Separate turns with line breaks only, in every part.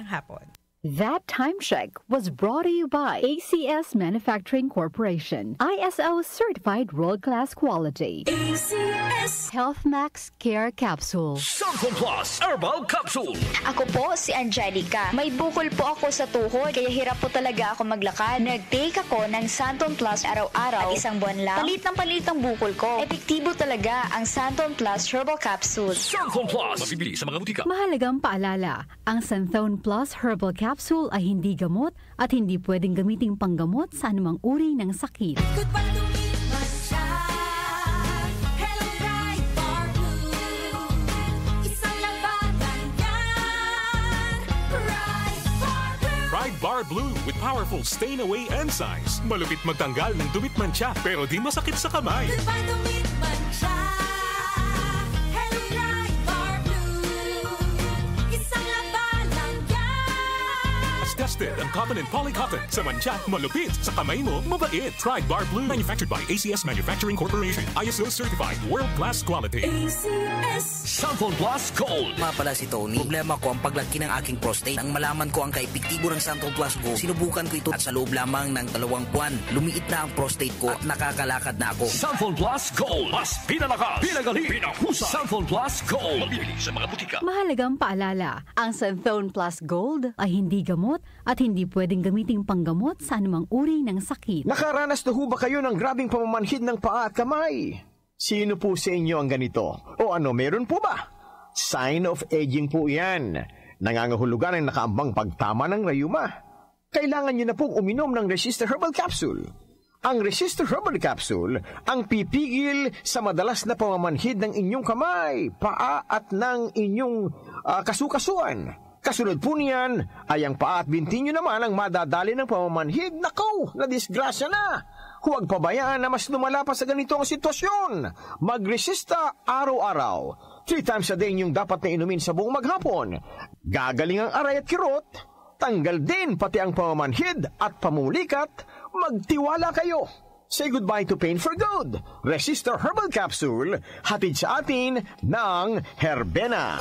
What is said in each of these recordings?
Magandang hapon.
That time check was brought to you by ACS Manufacturing Corporation, ISO certified world-class quality. ACS Health Max Care Capsule.
Santon Plus Herbal Capsule.
Ako po si Angelica. May bukol po ako sa tuhod, kaya hirap po talaga ako maglakad. Nag-take ako ng Santon Plus araw-araw at isang buwan lang. Palit ang bukol ko. Epektibo talaga ang Santon Plus Herbal Capsule.
Santon Plus. Mabibili sa mga butika.
Mahalagang paalala, ang Santon Plus Herbal Capsule ay hindi gamot at hindi pwedeng gamiting panggamot sa anumang uri ng sakit.
Pride Bar Blue with powerful stain-away enzymes. Malupit magtanggal ng dumit mancha pero di masakit sa kamay. Tested ang cotton and polycotton. Sa mancha, malupit. Sa kamay mo, mabait. Pride Bar Blue. Manufactured by ACS Manufacturing Corporation. ISO certified. World-class quality.
ACS Santon Plus Gold.
Nga pala si Tony. Problema ko ang paglaki ng aking prostate. Nang malaman ko ang kaepektibo ng Santon Plus Gold, sinubukan ko ito at sa loob lamang ng 2 buwan, lumiit na ang prostate ko at nakakalakad na ako.
Santon Plus Gold. Mas pinalakas, pinagaling, pinahusa. Santon Plus Gold. Mabibili sa mga butika.
Mahalagang paalala, ang Santon Plus Gold ay hindi gamot at hindi pwedeng gamiting panggamot sa anumang uri ng sakit.
Nakaranas na ho ba kayo ng grabing pamamanhid ng paa at kamay? Sino po sa inyo ang ganito? O ano, meron po ba? Sign of aging po yan. Nangangahulugan ang nakaambang pagtama ng rayuma. Kailangan nyo na pong uminom ng Resistor Herbal Capsule. Ang Resistor Herbal Capsule ang pipigil sa madalas na pamamanhid ng inyong kamay, paa at ng inyong kasukasuan. Kasunod po niyan ay ang paa at binti nyo naman ang madadali ng pamamanhid. Nakaw, na disgrasya na. Huwag pabayaan na mas lumala pa sa ganito ang sitwasyon. Magresista araw-araw. 3 times a day yung dapat na inumin sa buong maghapon. Gagaling ang aray at kirot. Tanggal din pati ang pamamanhid at pamulikat. Magtiwala kayo. Say goodbye to pain for good. Resistor Herbal Capsule, hatid sa atin ng Herbena.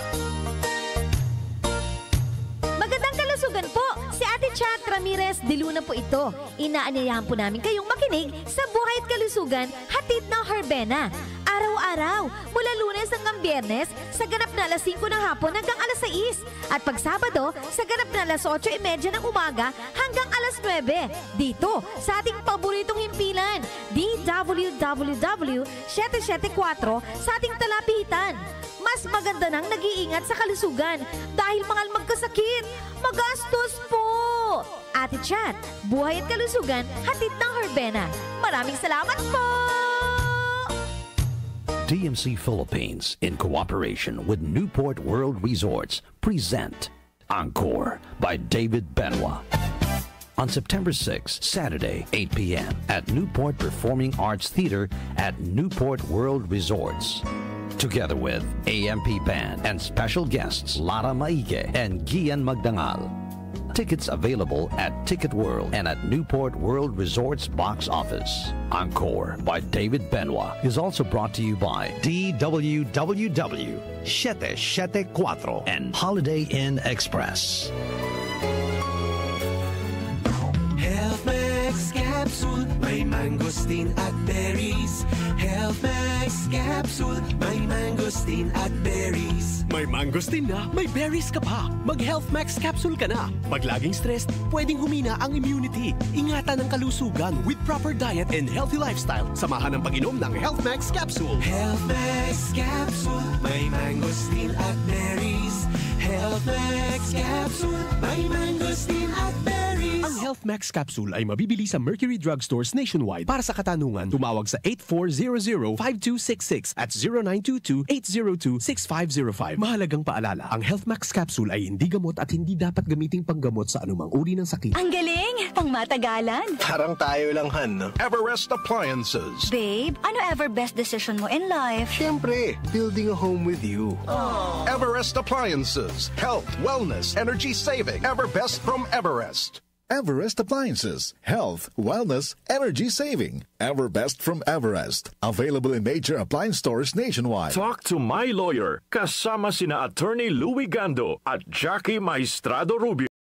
Magandang kalusugan po! Si Ate Chat Ramirez de Luna po ito. Inaanyayahan po namin kayong makinig sa Buhay at Kalusugan, hatid ng Herbena. Araw-araw, mula Lunes hanggang Biyernes, sa ganap na alas 5 ng hapon hanggang alas 6. At pag Sabado, sa ganap na alas 8:30 ng umaga hanggang alas 9. Dito, sa ating paboritong himpilan, DWWW 774 sa ating talapitan. Mas maganda nang nag-iingat sa kalusugan dahil mahal magkasakit. Magastos po! Ate Chat, Buhay at Kalusugan, hatid ng Herbena. Maraming salamat po!
DMC Philippines, in cooperation with Newport World Resorts, present Encore by David Benoit. On September 6, Saturday, 8 p.m. at Newport Performing Arts Theater at Newport World Resorts. Together with AMP Band and special guests Lara Maige and Gian Magdangal. Tickets available at Ticket World and at Newport World Resorts box office. Encore by David Benoit is also brought to you by DWWW 774 and Holiday Inn Express.
Health Max Capsule, may mangosteen at berries. Health Max Capsule, may mangosteen at berries.
May mangosteen na, may berries ka pa. Mag-Health Max Capsule ka na. Pag laging stressed, pwedeng humina ang immunity. Ingatan ang kalusugan with proper diet and healthy lifestyle. Samahan ang pag-inom ng Health Max Capsule.
Health Max Capsule, may mangosteen at berries. Health Max Capsule, may mangosteen at berries.
Ang Health Max Capsule ay mabibili sa Mercury Drugstores nationwide. Para sa katanungan, tumawag sa 8400-5266 at 0922-802-6505. Mahalagang paalala, ang Health Max Capsule ay hindi gamot at hindi dapat gamiting panggamot sa anumang uri ng sakit.
Ang galing! Pangmatagalan!
Parang tayo lang, Han. Everest Appliances.
Babe, ano ever best decision mo in life?
Siyempre, building a home with you.
Aww.
Everest Appliances. Health, wellness, energy saving. Ever best from Everest.
Everest Appliances. Health, wellness, energy saving. Everbest from Everest. Available in major appliance stores nationwide.
Talk to my lawyer. Kasama sina Attorney Louie Gando at Jackie Maestrado Rubio.